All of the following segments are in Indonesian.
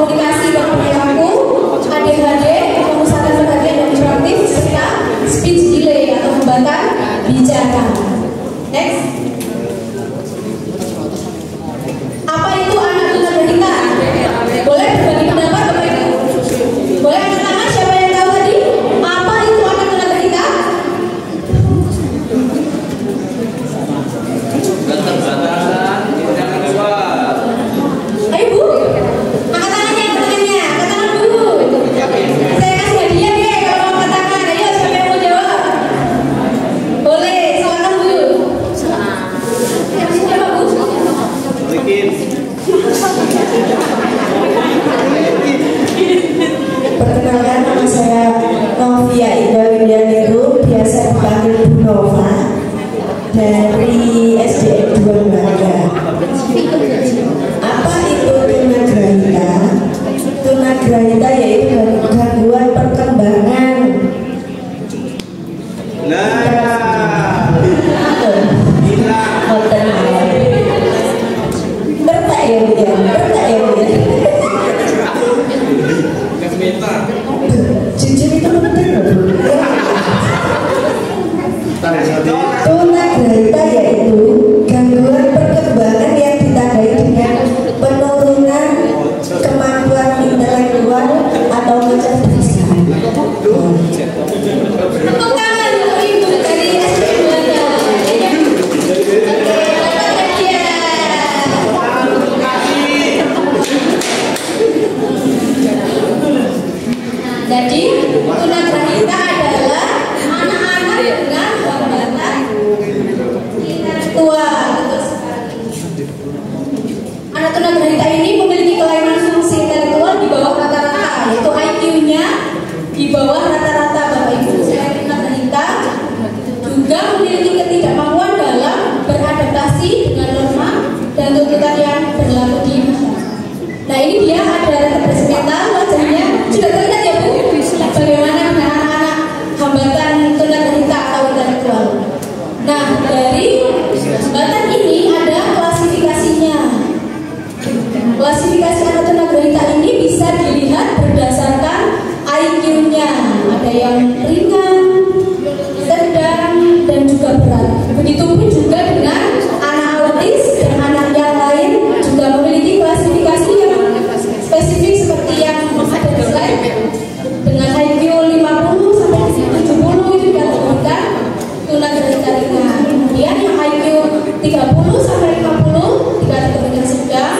komunikasi dan perilaku, ADHD, pemusatan perhatian dan hiperaktif, serta speech delay atau hambatan bicara. Next. Apa itu anak tunagrahita? Boleh berbagi pendapat Bapak Ibu? Boleh angkat tangan siapa yang tahu tadi? Apa itu anak tunagrahita? Ayo Bu, angkat tangannya, angkat tangan Bu. Saya kasih hadiah deh kalau mau angkat tangan. Ayo siapa yang mau jawab? Boleh, silakan Bu. Siapa Bu? Perkenalkan, nama saya Novia Indah Windianiru, biasa dipanggil Bu Nova, dari SDN 2 Belanda. Apa itu tunagrahita? Tunagrahita yaitu gangguan perkembangan. Bertak ya Bu ya, bertak ya Bu ya. Jujur itu penting loh Bu. Tunagrahita yaitu gangguan perkembangan yang ditandai dengan penurunan kemampuan intelektual atau kecerdasan. Tepuk tangan untuk Ibu dari SDN Belanda. Jadi tunagrahita adalah anak-anak dengan hambatan intelektual. Anak tunagrahita ini memiliki kelainan fungsi intelektual di bawah rata-rata, yaitu IQ-nya di bawah rata-rata Bapak Ibu. Selain tunagrahita juga memiliki ketidakmampuan dalam beradaptasi dengan norma dan tuntutan yang berlaku di masyarakat. Nah ini dia ada representasi mental, wajahnya sudah terlihat ya Bu, bagaimana dengan anak-anak hambatan tunagrahita atau intelektual. Nah dari hambatan ini ada klasifikasinya. Klasifikasi anak tunagrahita ini bisa dilihat berdasarkan IQ-nya. Ada yang ringan, sedang, dan juga berat. Begitupun juga dengan anak autis dan anak yang lain juga memiliki klasifikasi yang spesifik seperti yang ada di slide. Dengan IQ 50 sampai 70 itu dikategorikan tunagrahita ringan. Kemudian yang IQ 30 sampai 50 dikategorikan sedang.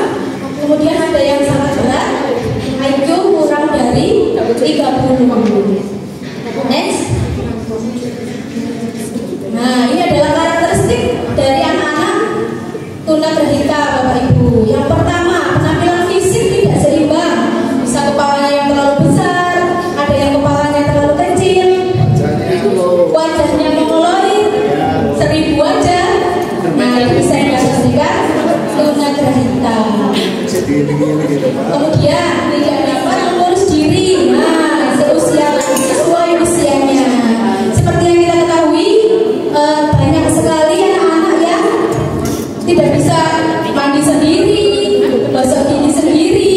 Kemudian ada yang sangat berat, IQ kurang dari 30. Next. Nah, ini adalah karakteristik dari anak-anak tunagrahita Bapak Ibu. Yang pertama, penampilan fisik tidak seimbang. Bisa kepalanya yang terlalu besar, ada yang kepalanya terlalu kecil, wajahnya mengoloid, seribu wajah. Nah, ini bisa diasosiasikan tunagrahita. Kemudian tidak dapat mengurus diri. Nah, seusia sesuai usianya. Seperti yang kita ketahui, banyak sekali anak-anak yang tidak bisa mandi sendiri, gosok gigi sendiri.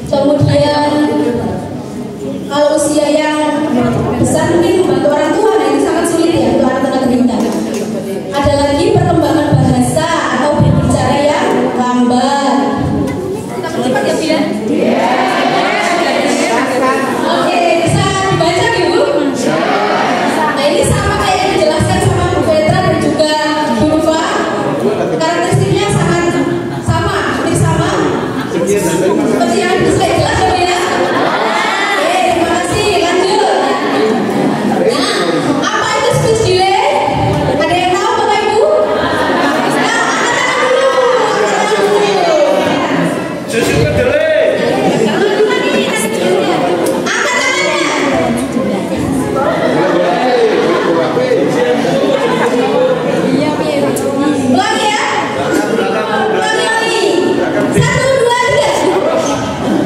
Kemudian kalau usia yang besar mungkin membantu orang tua, nah itu sangat sulit ya untuk anak tunagrahita. Ada lagi perkembangan bahasa atau berbicara yang lambat. Cepat ya Bu ya? Oke, bisa dibaca Ibu? Nah ini sama kayak yang dijelaskan sama Bu Petra dan juga Bu Nova. Karakteristiknya sangat sama, hampir sama. Seperti yang bisa jelas ya Bu ya? Oke, terima kasih. Lanjut. Nah, apa itu speech delay? Ada yang tahu Bapak Ibu? Nah, angkat tangan dulu. Lagi ya? Lagi. 1, 2, 3.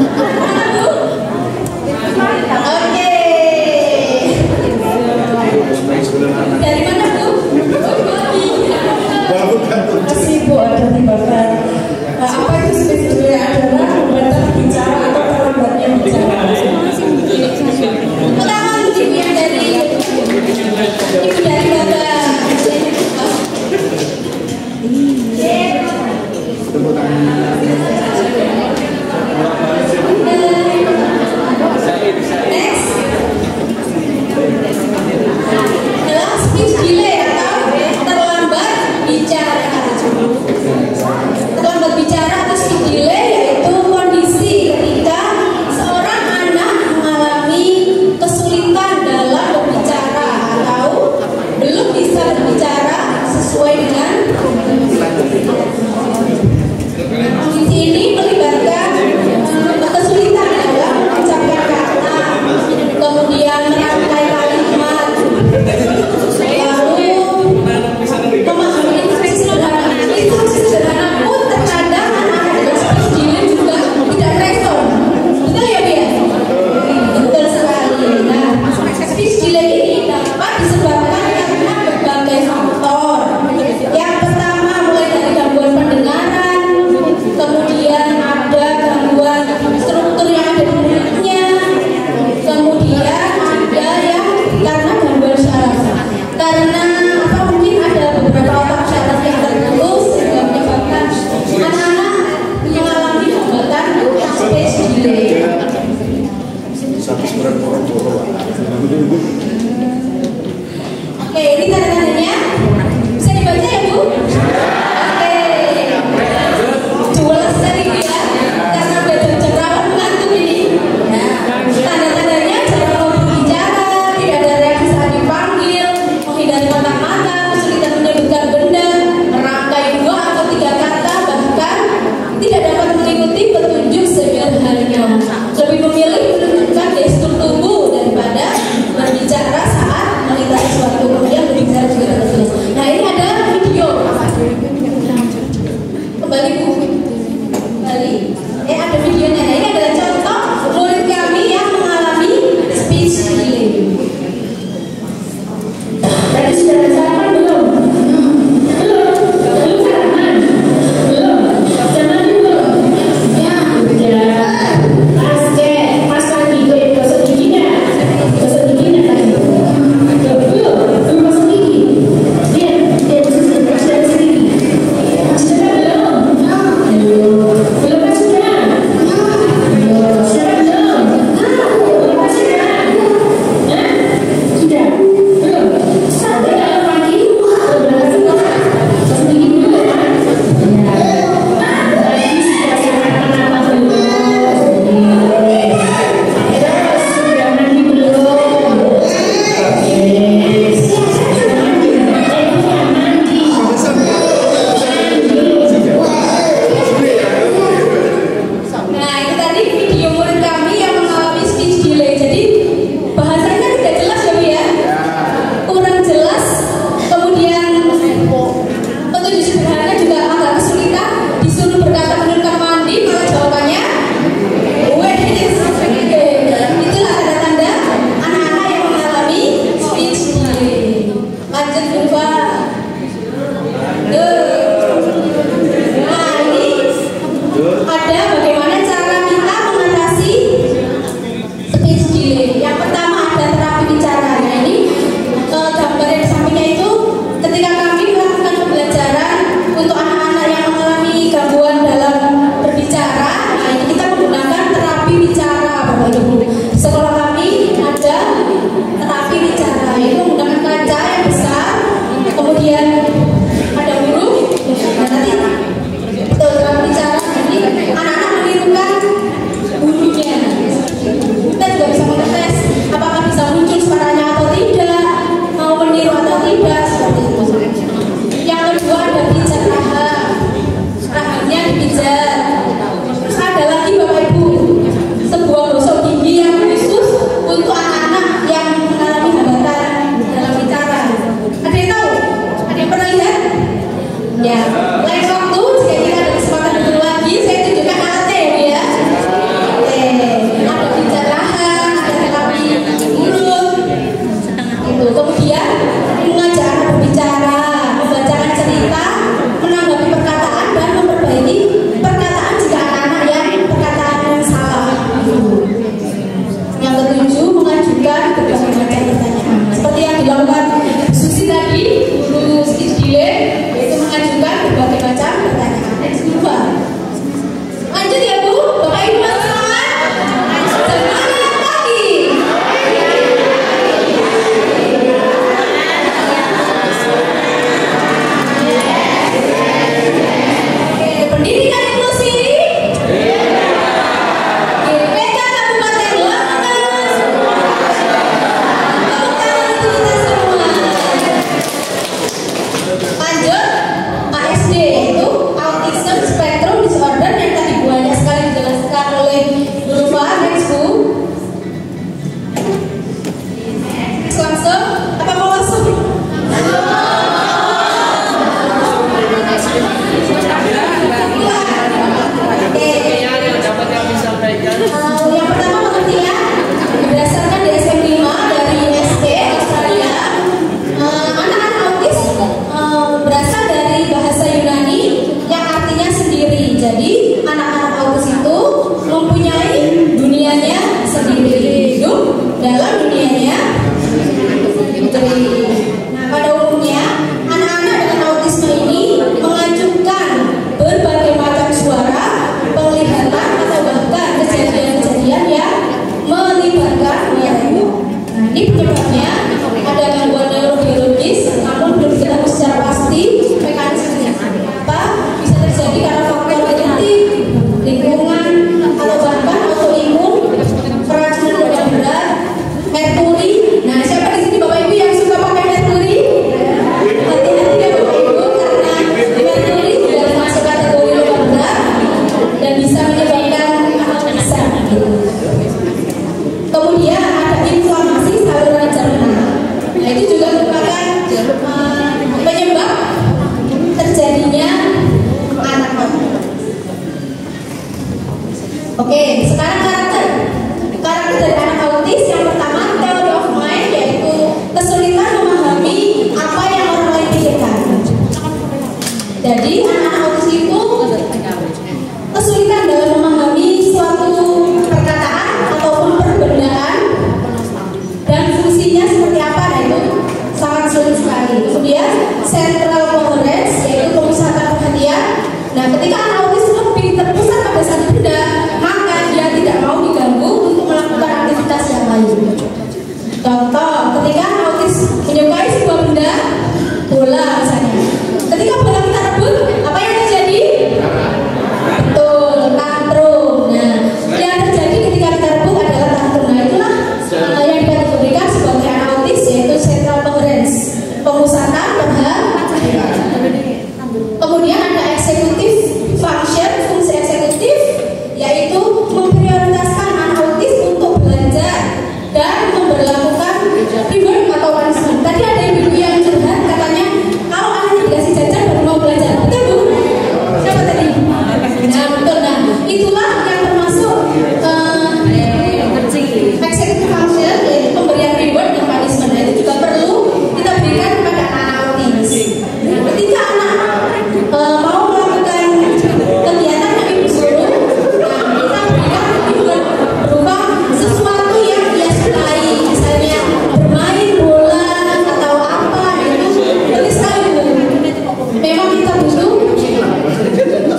sekarang karakter dari anak autis. Yang pertama, theory of mind, yaitu kesulitan memahami apa yang orang lain pikirkan. Jadi anak autis itu kesulitan dalam memahami suatu perkataan ataupun perbedaan dan fungsinya seperti apa. Nah, itu sangat sulit sekali. Kemudian central coherence, yaitu pemusatan perhatian. Nah, ketika anak autis lebih terpusat pada satu benda, maka dia tidak mau diganggu untuk melakukan aktivitas yang lain. Contoh, ketika anak autis menyukai sebuah benda, bola misalnya. Ketika bola kita rebut, apa yang terjadi? Betul, tantrum. Nah, yang terjadi ketika kita rebut adalah tantrum. Nah, itulah yang dikategorikan sebagai anak autis, yaitu central coherence, pemusatan perhatian. Kemudian ada executive function, fungsi eksekutif, yaitu memprioritaskan anak autis untuk belajar dan memberlakukan reward atau punishment. Tadi ada ibu yang curhat, katanya kalau anaknya dikasih jajan baru mau belajar. Betul Bu? Siapa tadi? Nah, betul. Nah, itulah yang termasuk executive function, yaitu pemberian reward dan punishment. Nah, itu juga perlu kita berikan kepada anak autis. Ketika anak mau melakukan kegiatan yang ibu suruh, kita berikan reward berupa sesuatu yang dia sukai, misalnya bermain bola atau apa. Itu penting sekali Bu. Memang kita butuh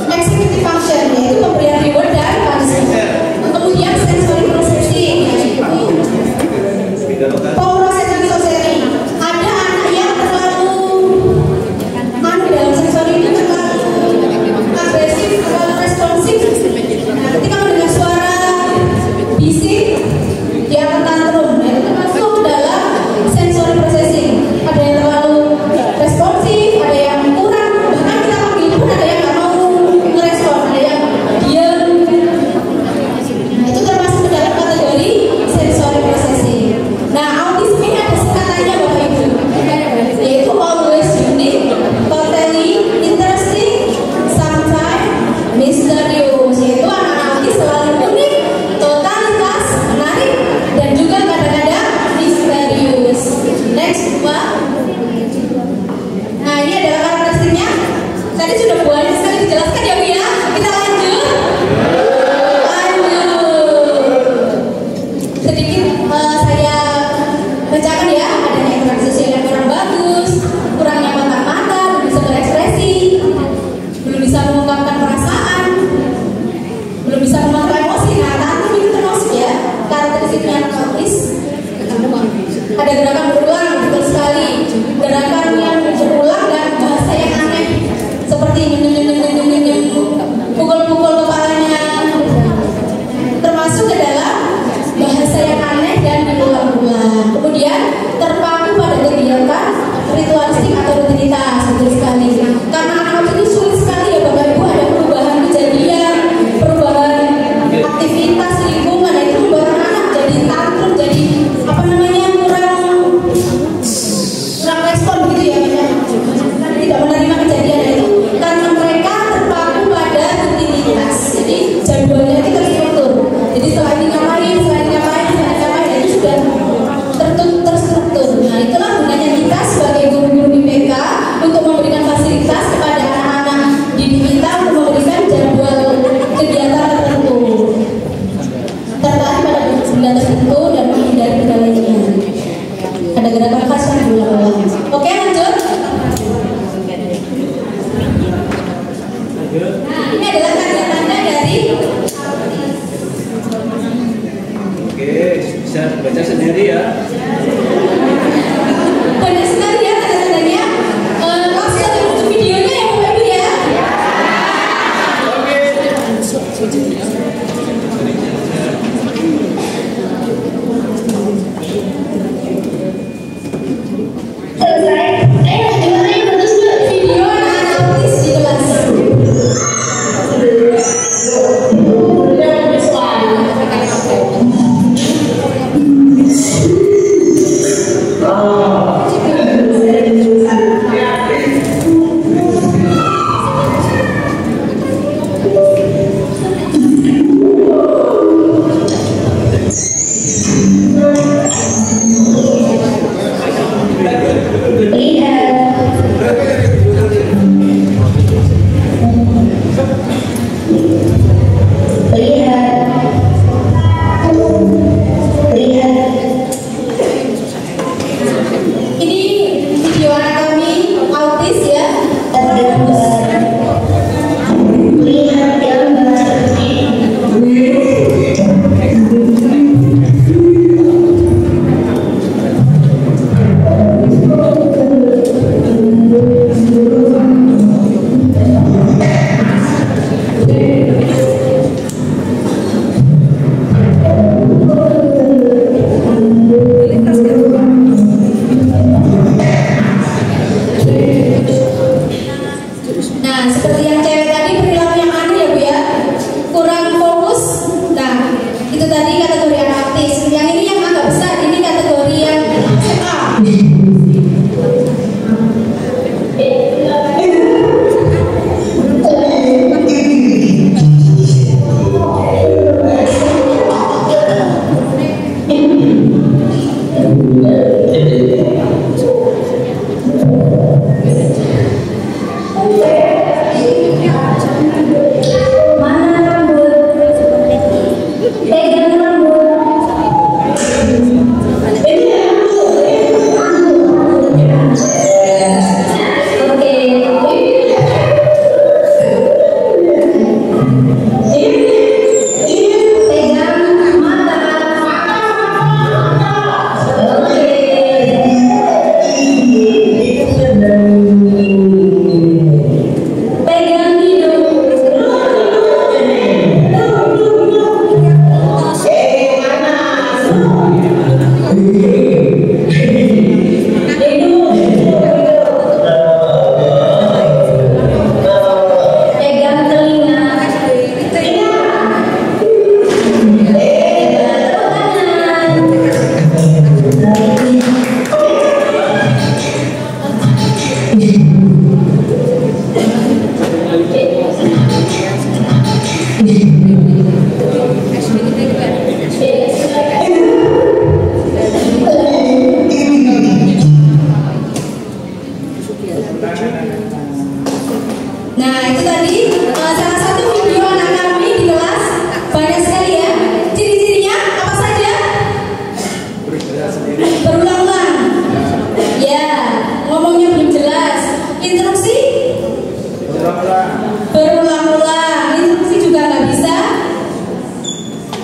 executive function, yaitu pemberian reward dan punishment. Kemudian sensory processing, yaitu processing sensori. Ada anak yang terlalu dalam sensori itu terlalu agresif, terlalu responsif. Nah, ketika mendengar suara bising, dia akan tantrum. Nah, itu termasuk dalam sensory processing. Ada yang terlalu responsif, ada yang kurang. Bahkan kita panggil pun ada yang nggak mau ngerespon, ada yang diam. Nah, itu termasuk dalam kategori sensory processing. Nah, autism ini ada singkatannya Bapak Ibu, yaitu always unique, totally interesting, sometimes mysterious. Yaitu anak autis selalu unik, totalitas, menarik, dan juga kadang-kadang misterius. Next, Pak. Nah, ini adalah karakteristiknya. Tadi sudah banyak sekali dijelaskan ya Bu ya. Kita lanjut. Sedikit saya bacakan ya. Adanya interaksi sosial yang kurang bagus, kurangnya mata-mata, belum bisa berekspresi, belum bisa mengungkapkan perasaan, belum bisa mengontrol emosi. Nah, tantrum itu termasuk ya karakteristiknya anak autis. Ada gerakan berulang, betul sekali. Gerakan yang berulang dan bahasa yang aneh, seperti pukul-pukul kepalanya, termasuk ke dalam bahasa yang aneh dan diulang-ulang. Kemudian terpaku pada kegiatan ritualistik atau rutinitas, betul sekali. Karena anak itu sulit sekali ya Bapak Ibu, ada perubahan kejadian, perubahan aktivitas lingkungan. Nah, itu membuat anak jadi tantrum, jadi apa namanya kurang respon gitu ya, tidak menerima kejadian itu karena mereka terpaku pada rutinitas. Jadi jadwalnya itu terstruktur. Jadi setelah ini ngapain, itu sudah terstruktur. Nah, itulah gunanya kita sebagai guru-guru IPK untuk memberikan fasilitas kepada anak-anak didik kita untuk memberikan jadwal kegiatan tertentu, tertarik pada benda tertentu dan menghindari benda lainnya. Ada gerakan khas yang diulang-ulang. Oke, lanjut. Nah, ini adalah tanda-tanda dari Oke, bisa baca sendiri ya. banyak sekali ya tanda-tandanya. Langsung saja untuk videonya ya Bapak Ibu ya. Video anak autis di kelas. Pegang rambut. Nah, itu tadi salah satu video anak kami di kelas. Banyak sekali ya. Ciri-cirinya apa saja? Berulang-ulang. Ya, ngomongnya belum jelas. Interupsi? Berulang-ulang. Interupsi juga nggak bisa.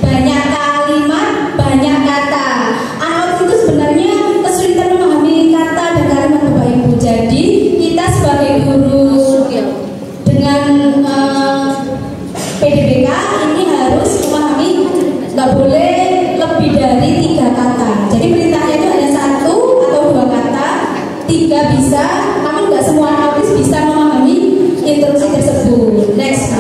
Banyak kalimat, banyak kata. Anak itu sebenarnya kesulitan memahami kata dan kalimat Bapak Ibu. Jadi kita sebagai guru dengan PDBK ini harus memahami nggak boleh lebih dari 3 kata. Jadi perintahnya itu hanya 1 atau 2 kata, 3 bisa, namun nggak semua anak bisa memahami instruksi tersebut. Next.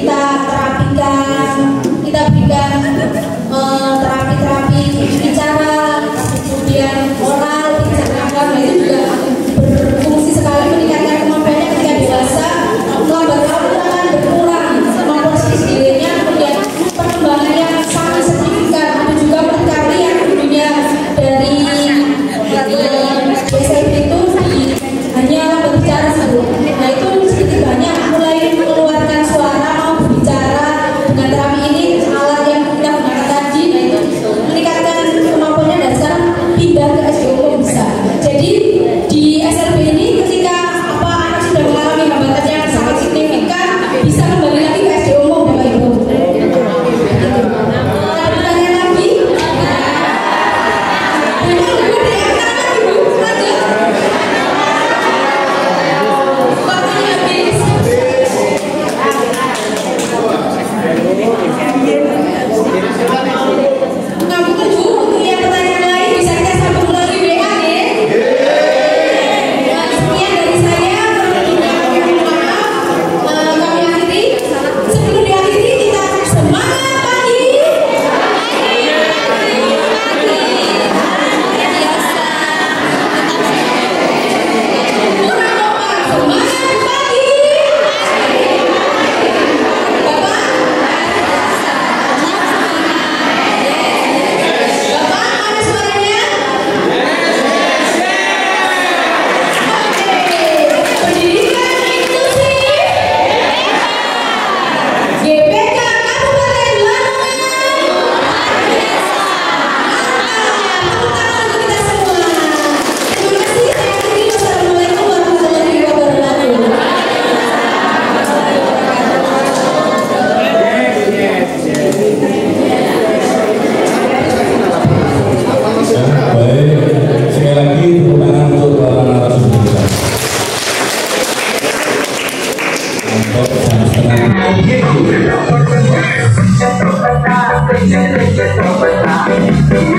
kita terapikan, kita berikan terapi-terapi bicara, kemudian oral, bicara itu juga berfungsi sekali meningkatkan kemampuannya ketika dewasa. Lambat laun akan berkurang kemampuan psikisnya, kemudian perkembangannya sangat signifikan. Ada juga penelitian yang dulunya dari SMP itu hanya berbicara satu. Nah itu sedikit banyak mulai mengeluarkan suara, mau berbicara dengan terapi ini, alat yang kita gunakan tadi. Nah itu meningkatkan kemampuannya dan sekarang pindah ke SDO bisa. Jadi di SLB ini ketika anak sudah mengalami hambatan yang sangat signifikan, bisa kembali lagi ke SDO Bapak Ibu. Ada pertanyaan lagi? Untuk